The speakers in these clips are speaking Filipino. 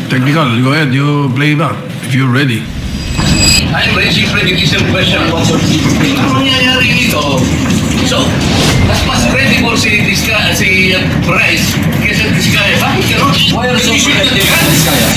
Technical, go ahead. You play it out if you're ready. I'm raising prejudicial question. Ano nangyayari dito? So, mas credible si Bryce kaysa Diskaya. Bakit gano'n? Why are so protective?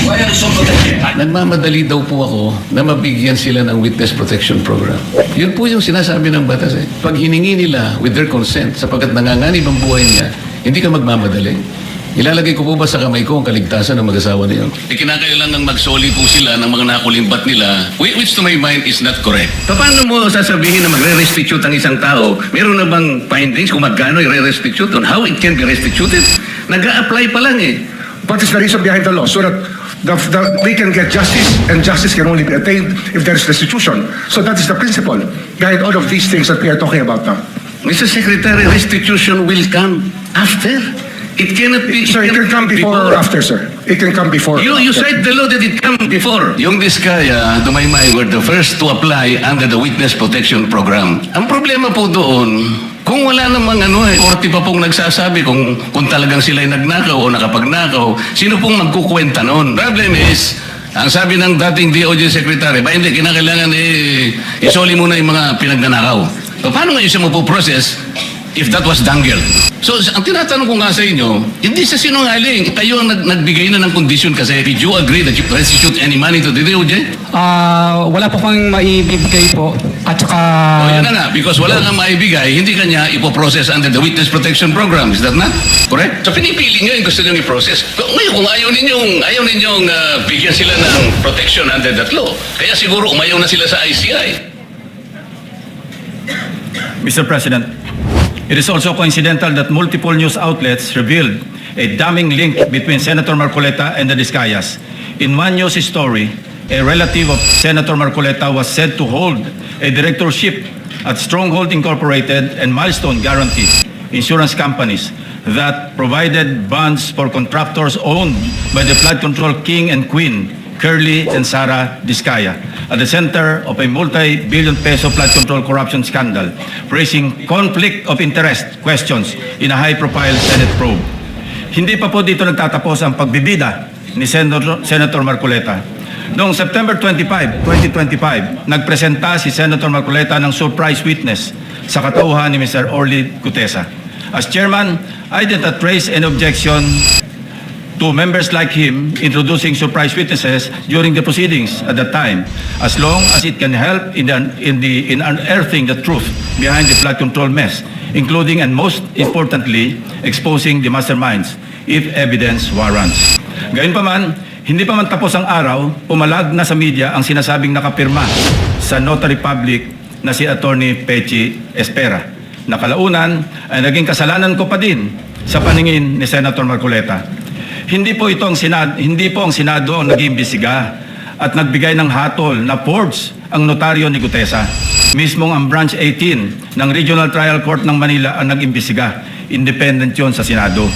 Why are so protective? Nagmamadali daw po ako na mabigyan sila ng witness protection program. Yun po yung sinasabi ng batas eh. Pag hiningi nila with their consent, sapagkat nanganganib ang buhay niya, hindi ka magmamadali. Ilalagay ko po ba sa kamay ko ang kaligtasan ng mag-asawa na yun? Kinakailangan magsoli po sila ng mga nakulimbat nila, which to my mind is not correct. Paano mo sasabihin na magre-restitute ang isang tao? Meron na bang findings kung magkano i-restitute on how it can be restituted? Nag-a-apply pa lang eh. What is the reason behind the law? So that we can get justice, and justice can only be attained if there is restitution. So that is the principle behind all of these things that we are talking about now. Mr. Secretary, restitution will come after. It cannot be... Sir, it can come before or after, sir. It can come before. You said the law that it come before. Yung Diskaya, Dumaymay were the first to apply under the Witness Protection Program. Ang problema po doon, kung wala namang korte pa pong nagsasabi kung talagang sila'y nagnakaw o nakapagnakaw, sino pong magkukwenta noon? Problem is, ang sabi ng dating DOJ Secretary, hindi, kinakailangan isoli muna yung mga pinagnanakaw. So, paano ngayon siya mo po process if that was dangled? So, ang tinatanong ko nga sa inyo, hindi sa sinungaling. Tayo ang nagbigay na ng kondisyon kasi did you agree that you restitute any money to the DOJ? Wala po kang maibibigay po. At saka... Yun na nga, because wala kang maibigay, hindi kanya ipoprocess under the Witness Protection Program. Is that not? Correct? So, pinipili nyo yung gusto nyo i-process. Ngayon, kung ayaw ninyong bigyan sila ng protection under that law, kaya siguro umayaw na sila sa ICI. Mr. President, it is also coincidental that multiple news outlets revealed a damning link between Senator Marcoleta and the Diskayas. In one news story, a relative of Senator Marcoleta was said to hold a directorship at Stronghold Incorporated and Milestone Guarantee insurance companies that provided bonds for contractors owned by the flood control king and queen, Curly and Sara Diskaya, at the center of a multi-billion peso flood control corruption scandal, raising conflict of interest questions in a high-profile Senate probe. Hindi pa po dito nagtatapos ang pagbibida ni Senator Marcoleta. Noong September 25, 2025, nagpresenta si Senator Marcoleta ng surprise witness sa katauhan ni Mr. Orly Gutesa. As chairman, I did not raise any objection to members like him introducing surprise witnesses during the proceedings at that time, as long as it can help in unearthing the truth behind the flood control mess, including and most importantly, exposing the masterminds, if evidence warrants. Gayunpaman, hindi pa man tapos ang araw, pumalag na sa media ang sinasabing nakapirma sa notary public na si Attorney Pechi Espera. Nakalaunan ay naging kasalanan ko pa din sa paningin ni Senator Marcoleta. Hindi po ang Senado ang nag-iimbestiga at nagbigay ng hatol na forged ang notaryo ni Gutesa. Mismong ang Branch 18 ng Regional Trial Court ng Manila ang nag-imbestiga. Independent yon sa Senado.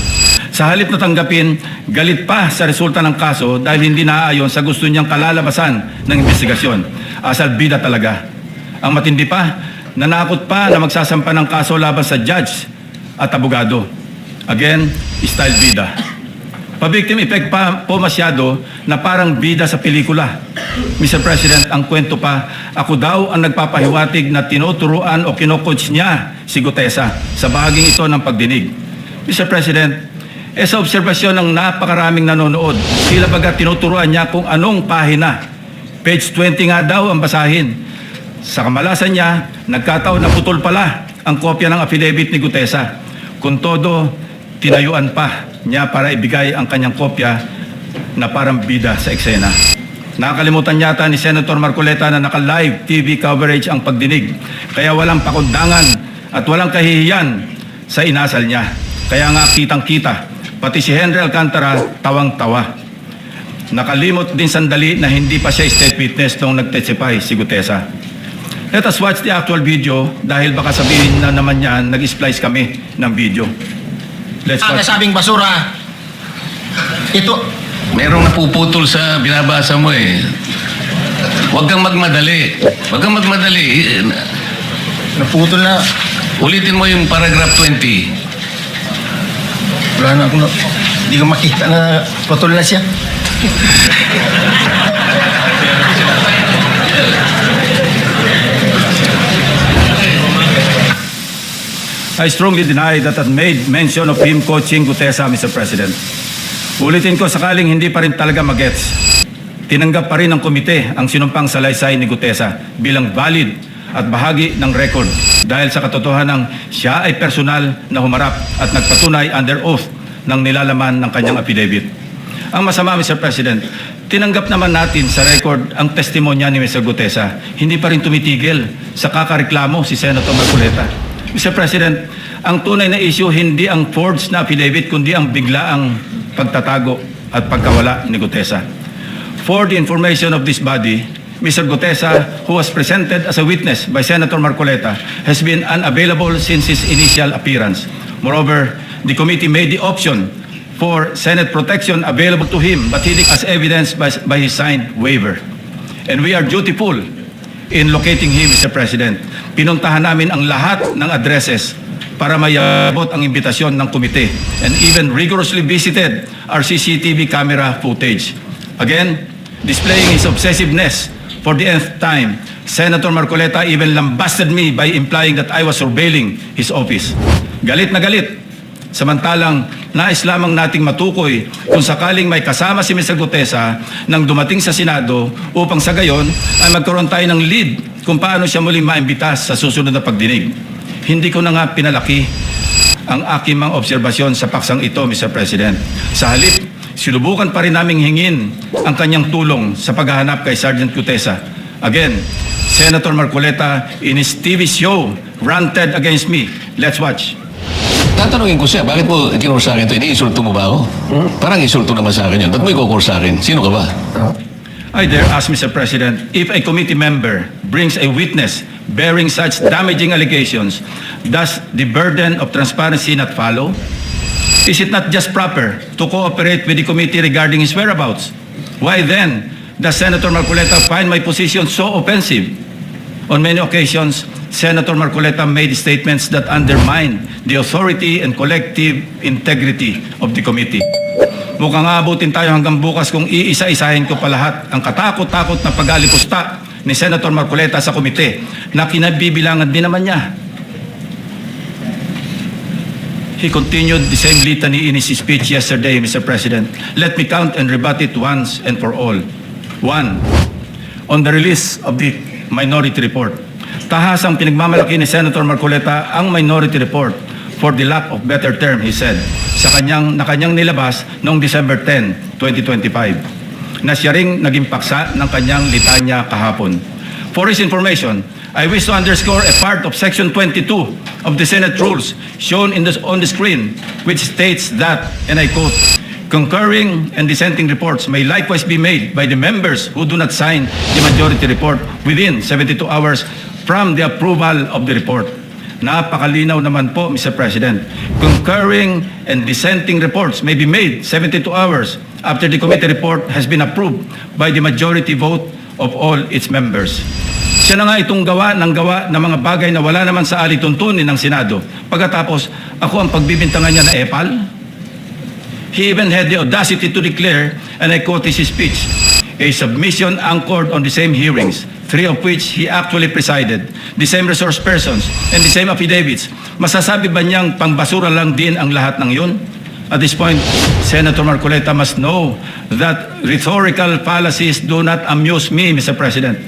Sa halip na tanggapin, galit pa sa resulta ng kaso dahil hindi naaayon sa gusto niyang kalalabasan ng investigasyon. Asal bida talaga. Ang matindi pa, nanakot pa na magsasampa ng kaso laban sa judge at abogado. Again, style bida. Pa-victim effect pa po masyado na parang bida sa pelikula. Mr. President, ang kwento pa, ako daw ang nagpapahiwatig na tinuturuan o kinocoach niya si Gutesa sa bahaging ito ng pagdinig. Mr. President, sa obserbasyon ng napakaraming nanonood, sila baga tinuturuan niya kung anong pahina. Page 20 nga daw ang basahin. Sa kamalasan niya, nagkataon na putol pala ang kopya ng affidavit ni Gutesa. Kung todo, tinayuan pa niya para ibigay ang kanyang kopya na parang bida sa eksena. Nakakalimutan yata ni Senator Marcoleta na naka-live TV coverage ang pagdinig. Kaya walang pakundangan at walang kahihiyan sa inasal niya. Kaya nga kitang-kita, pati si Henry Alcantara tawang-tawa. Nakalimot din sandali na hindi pa siya state witness nung nag-testify si Gutesa. Let us watch the actual video dahil baka sabihin na naman niya nag-splice kami ng video. Let's Ang watch. nasabing basura, ito, Merong napuputol sa binabasa mo eh. Huwag kang magmadali. Huwag kang magmadali. naputol na. Ulitin mo yung paragraph 20. Wala na ako, hindi ko makita na putol na siya. I strongly deny that I made mention of him coaching Gutesa, Mr. President. Ulitin ko, sakaling hindi pa rin talaga magets, tinanggap pa rin ng komite ang sinumpang salaysay ni Gutesa bilang valid at bahagi ng record dahil sa katotohanan siya ay personal na humarap at nagpatunay under oath ng nilalaman ng kanyang affidavit. Ang masama, Mr. President, tinanggap naman natin sa record ang testimonya ni Mr. Gutesa. Hindi pa rin tumitigil sa kakareklamo si Senator Marcoleta. Mr. President, ang tunay na issue hindi ang forged na affidavit kundi ang biglaang pagtatago at pagkawala ni Gutesa. For the information of this body, Mr. Gutesa, who was presented as a witness by Senator Marcoleta, has been unavailable since his initial appearance. Moreover, the committee made the option for Senate protection available to him, but he as evidenced by his signed waiver. And we are dutiful in locating him, Mr. President. Pinuntahan namin ang lahat ng addresses para mayabot ang imbitasyon ng komite and even rigorously visited our CCTV camera footage. Again, displaying his obsessiveness for the nth time, Senator Marcoleta even lambasted me by implying that I was surveilling his office. Galit na galit. Samantalang nais lamang nating matukoy kung sakaling may kasama si Mr. Gutesa nang dumating sa Senado upang sa gayon ay magkaroon tayo ng lead kung paano siya muling maimbitas sa susunod na pagdinig. Hindi ko na nga pinalaki ang aking mga obserbasyon sa paksang ito, Mr. President. Sa halip, sinubukan pa rin naming hingin ang kanyang tulong sa paghahanap kay Sergeant Gutesa. Again, Senator Marcoleta in his TV show ranted against me. Let's watch. Tatanungin ko siya, bakit mo kinur sa akin ito? Ini-insulto mo ba ako? Parang insulto naman sa akin yun. Ba't mo ikukur sa akin? Sino ka ba? I dare ask, Mr. President, if a committee member brings a witness bearing such damaging allegations, does the burden of transparency not follow? Is it not just proper to cooperate with the committee regarding his whereabouts? Why then does Senator Marcoleta find my position so offensive? On many occasions, Senator Marcoleta made statements that undermine the authority and collective integrity of the committee. Mukhang aabutin tayo hanggang bukas kung iisa-isahin ko pa lahat ang katakot-takot na pag-alipusta ni Senator Marcoleta sa komite na kinabibilangan din naman niya. He continued the same litany in his speech yesterday, Mr. President. Let me count and rebut it once and for all. 1. On the release of the minority report. Tahasang pinagmamalaki ni Senator Marcoleta ang minority report for the lack of better term, he said, na kanyang nilabas noong December 10, 2025, na siya ring naging paksa ng kanyang litanya kahapon. For his information, I wish to underscore a part of Section 22 of the Senate Rules shown on the screen, which states that, and I quote, concurring and dissenting reports may likewise be made by the members who do not sign the majority report within 72 hours from the approval of the report. Napakalinaw naman po, Mr. President. Concurring and dissenting reports may be made 72 hours after the committee report has been approved by the majority vote of all its members. Siya na nga itong gawa ng mga bagay na wala naman sa alituntunin ng Senado. Pagkatapos, ako ang pagbibintangan niya na epal? He even had the audacity to declare, and I quote his speech, a submission anchored on the same hearings, 3 of which he actually presided, the same resource persons, and the same affidavits. Masasabi ba niyang pangbasura lang din ang lahat ng yun? At this point, Senator Marcoleta must know that rhetorical fallacies do not amuse me, Mr. President.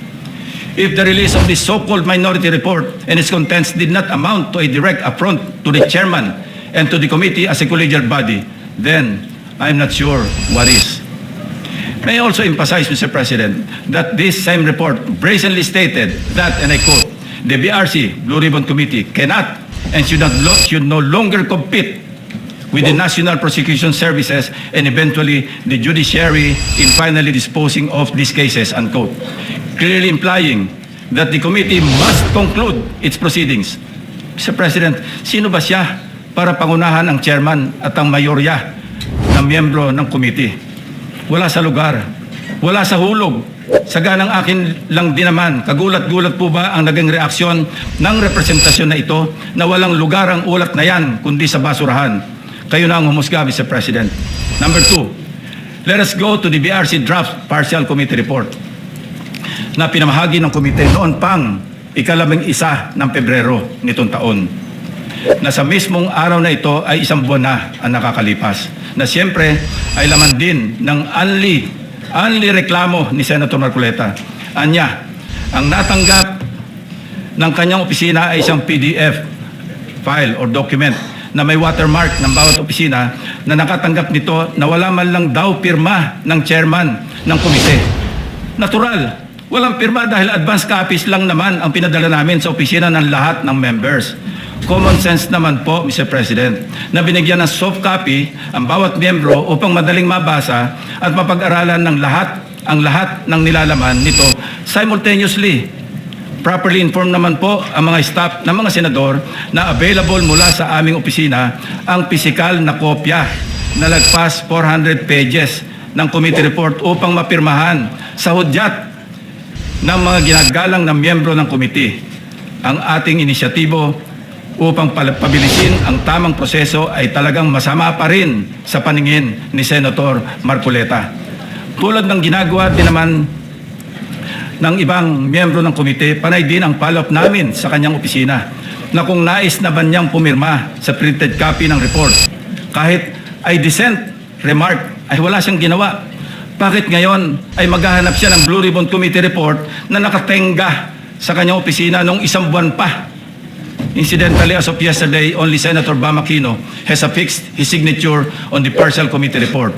If the release of this so-called minority report and its contents did not amount to a direct affront to the chairman and to the committee as a collegial body, then I'm not sure what is. May I also emphasize, Mr. President, that this same report brazenly stated that, and I quote, the BRC, Blue Ribbon Committee, cannot and should no longer compete with the National Prosecution Services and eventually the judiciary in finally disposing of these cases, unquote. Clearly implying that the committee must conclude its proceedings. Mr. President, sino ba siya para pangunahan ang chairman at ang mayorya na miyembro ng committee? Wala sa lugar, wala sa hulog. Saganang akin lang din naman, kagulat-gulat po ba ang naging reaksyon ng representasyon na ito na walang lugar ang ulat na yan kundi sa basurahan? Kayo na ang humusga, Mr. President. Number 2, Let us go to the BRC draft partial committee report na pinamahagi ng komite noon pang ika-11 ng Pebrero nitong taon. Na sa mismong araw na ito ay isang buwan na ang nakakalipas. Na siyempre ay laman din ng only reklamo ni Senator Marcoleta. Anya, ang natanggap ng kanyang opisina ay isang PDF file or document na may watermark ng bawat opisina na nakatanggap nito na wala man lang daw pirma ng chairman ng komite. Natural, walang pirma dahil advance copies lang naman ang pinadala namin sa opisina ng lahat ng members. Common sense naman po, Mr. President, na binigyan ng soft copy ang bawat miyembro upang madaling mabasa at mapag-aralan ng ang lahat ng nilalaman nito simultaneously. Properly informed naman po ang mga staff ng mga senador na available mula sa aming opisina ang pisikal na kopya na lagpas 400 pages ng committee report upang mapirmahan sa hudyat ng mga ginagalang na miyembro ng komite. Ang ating inisyatibo upang pabilisin ang tamang proseso ay talagang masama pa rin sa paningin ni Senator Marcoleta. Tulad ng ginagawa din naman ng ibang miyembro ng komite, panay din ang follow-up namin sa kanyang opisina na kung nais na ba niyang pumirma sa printed copy ng report. Kahit ay dissent remark ay wala siyang ginawa. Bakit ngayon ay maghahanap siya ng Blue Ribbon Committee report na nakatenga sa kanyang opisina noong isang buwan pa? Incidentally, as of yesterday, only Senator Bam Aquino has affixed his signature on the partial committee report.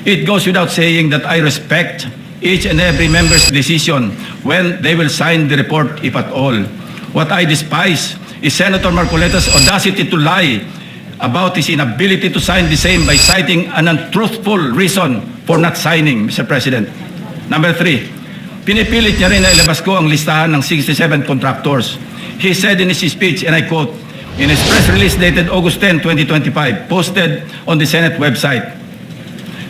It goes without saying that I respect each and every member's decision when they will sign the report, if at all. What I despise is Senator Marcoleta's audacity to lie about his inability to sign the same by citing an untruthful reason for not signing, Mr. President. Number 3, pinipilit niya rin na ilabas ko ang listahan ng 67 contractors. He said in his speech, and I quote, in his press release dated August 10, 2025, posted on the Senate website,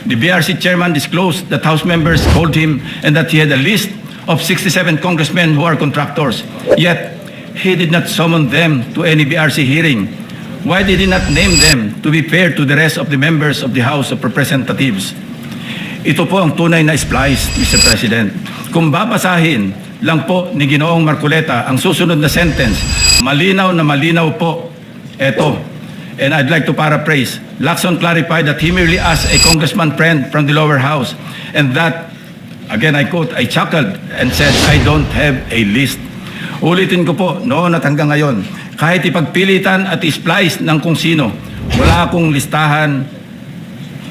the BRC chairman disclosed that House members called him and that he had a list of 67 congressmen who are contractors. Yet, he did not summon them to any BRC hearing. Why did he not name them to be fair to the rest of the members of the House of Representatives? Ito po ang tunay na splice, Mr. President. Kung babasahin lang po ni Ginoong Marcoleta ang susunod na sentence, malinaw na malinaw po. Eto, and I'd like to paraphrase. Lacson clarified that he merely asked a congressman friend from the lower house and that, again I quote, I chuckled and said, I don't have a list. Ulitin ko po, noon at hanggang ngayon, kahit ipagpilitan at isplice ng kung sino, wala akong listahan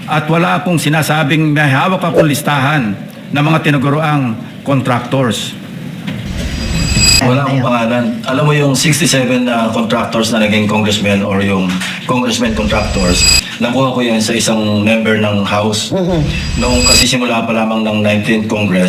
at wala akong sinasabing may hawak akong listahan ng mga tinuguroang contractors. Wala akong pangalan. Alam mo yung 67 contractors na naging congressmen or yung congressmen contractors, nakuha ko yan sa isang member ng House. Noong kasi simula pa lamang ng 19th Congress.